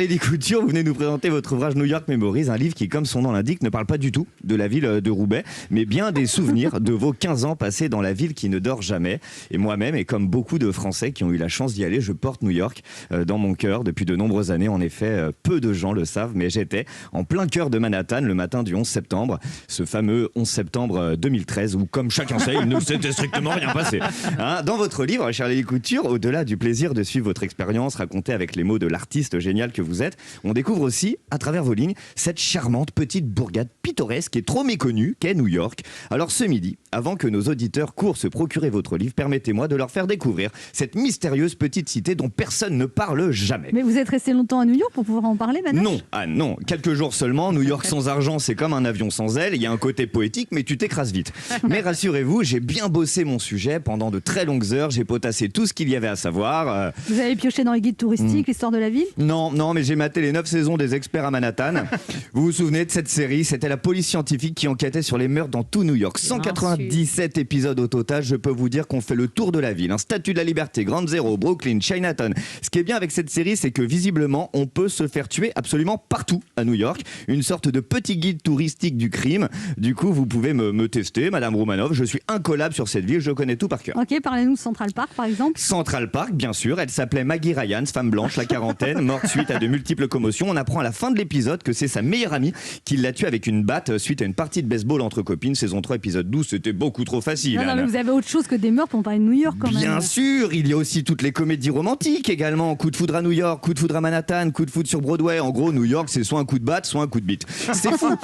Charlie Couture, vous venez nous présenter votre ouvrage New York Memories, un livre qui, comme son nom l'indique, ne parle pas du tout de la ville de Roubaix, mais bien des souvenirs de vos 15 ans passés dans la ville qui ne dort jamais. Et moi-même, et comme beaucoup de Français qui ont eu la chance d'y aller, je porte New York dans mon cœur depuis de nombreuses années. En effet, peu de gens le savent, mais j'étais en plein cœur de Manhattan le matin du 11 septembre, ce fameux 11 septembre 2013, où, comme chacun sait, il ne s'était strictement rien passé. Hein, dans votre livre, Charlie Couture, au-delà du plaisir de suivre votre expérience racontée avec les mots de l'artiste génial que vous êtes, on découvre aussi, à travers vos lignes, cette charmante petite bourgade pittoresque et trop méconnue qu'est New York. Alors ce midi, avant que nos auditeurs courent se procurer votre livre, permettez-moi de leur faire découvrir cette mystérieuse petite cité dont personne ne parle jamais. Mais vous êtes resté longtemps à New York pour pouvoir en parler maintenant ? Non, non, quelques jours seulement. New York sans argent, c'est comme un avion sans ailes. Il y a un côté poétique, mais tu t'écrases vite. Mais rassurez-vous, j'ai bien bossé mon sujet pendant de très longues heures. J'ai potassé tout ce qu'il y avait à savoir. Vous avez pioché dans les guides touristiques, l'histoire de la ville ? Non, mais j'ai maté les 9 saisons des Experts à Manhattan. Vous vous souvenez de cette série ? C'était la police scientifique qui enquêtait sur les meurtres dans tout New York. 197 épisodes au total. Je peux vous dire qu'on fait le tour de la ville. Statue de la Liberté, Ground Zero, Brooklyn, Chinatown. Ce qui est bien avec cette série, c'est que visiblement, on peut se faire tuer absolument partout à New York. Une sorte de petit guide touristique du crime. Du coup, vous pouvez me tester, Madame Romanov. Je suis incollable sur cette ville. Je connais tout par cœur. Ok, parlez-nous de Central Park, par exemple. Central Park, bien sûr. Elle s'appelait Maggie Ryan, femme blanche, la quarantaine, morte suite à de multiples commotions. On apprend à la fin de l'épisode que c'est sa meilleure amie qui l'a tuée avec une batte suite à une partie de baseball entre copines. Saison 3, épisode 12, c'était beaucoup trop facile. Non, mais vous avez autre chose que des meurtres pour parler de New York quand même. Bien sûr, il y a aussi toutes les comédies romantiques également. Coup de foudre à New York, coup de foudre à Manhattan, coup de foudre sur Broadway. En gros, New York, c'est soit un coup de batte, soit un coup de bite. C'est fou.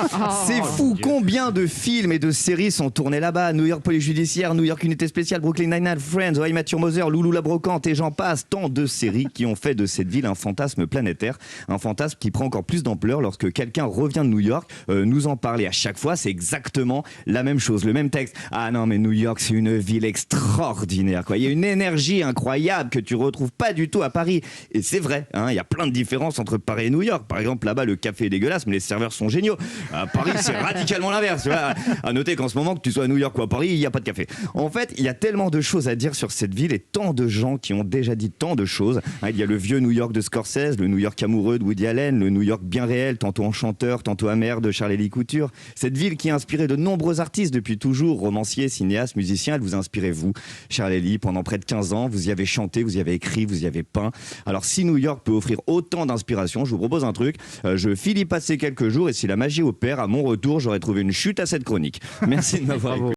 C'est fou. Combien de films et de séries sont tournés là-bas ? New York Police Judiciaire, New York Unité Spéciale, Brooklyn Nine-Nine, Friends, How I Met Your Mother, Loulou la Brocante et j'en passe. Tant de séries qui ont fait de cette ville un fantasme planétaire. Un fantasme qui prend encore plus d'ampleur lorsque quelqu'un revient de New York, nous en parler. À chaque fois, c'est exactement la même chose, le même texte. Ah non, mais New York, c'est une ville extraordinaire, quoi. Il y a une énergie incroyable que tu retrouves pas du tout à Paris. Et c'est vrai, hein, il y a plein de différences entre Paris et New York. Par exemple, là-bas, le café est dégueulasse, mais les serveurs sont géniaux. À Paris, c'est radicalement l'inverse. Tu vois. À noter qu'en ce moment, que tu sois à New York ou à Paris, il n'y a pas de café. En fait, il y a tellement de choses à dire sur cette ville et tant de gens qui ont déjà dit tant de choses. Hein, il y a le vieux New York de Scorsese, le New York amoureux de Woody Allen, le New York bien réel, tantôt enchanteur, tantôt amer de Charlie Couture. Cette ville qui a inspiré de nombreux artistes depuis toujours, romanciers, cinéastes, musiciens. Elle vous a inspiré, vous, Charlie, pendant près de 15 ans. Vous y avez chanté, vous y avez écrit, vous y avez peint. Alors, si New York peut offrir autant d'inspiration, je vous propose un truc. Je file y passer quelques jours et si la magie opère, à mon retour, j'aurai trouvé une chute à cette chronique. Merci de m'avoir écouté.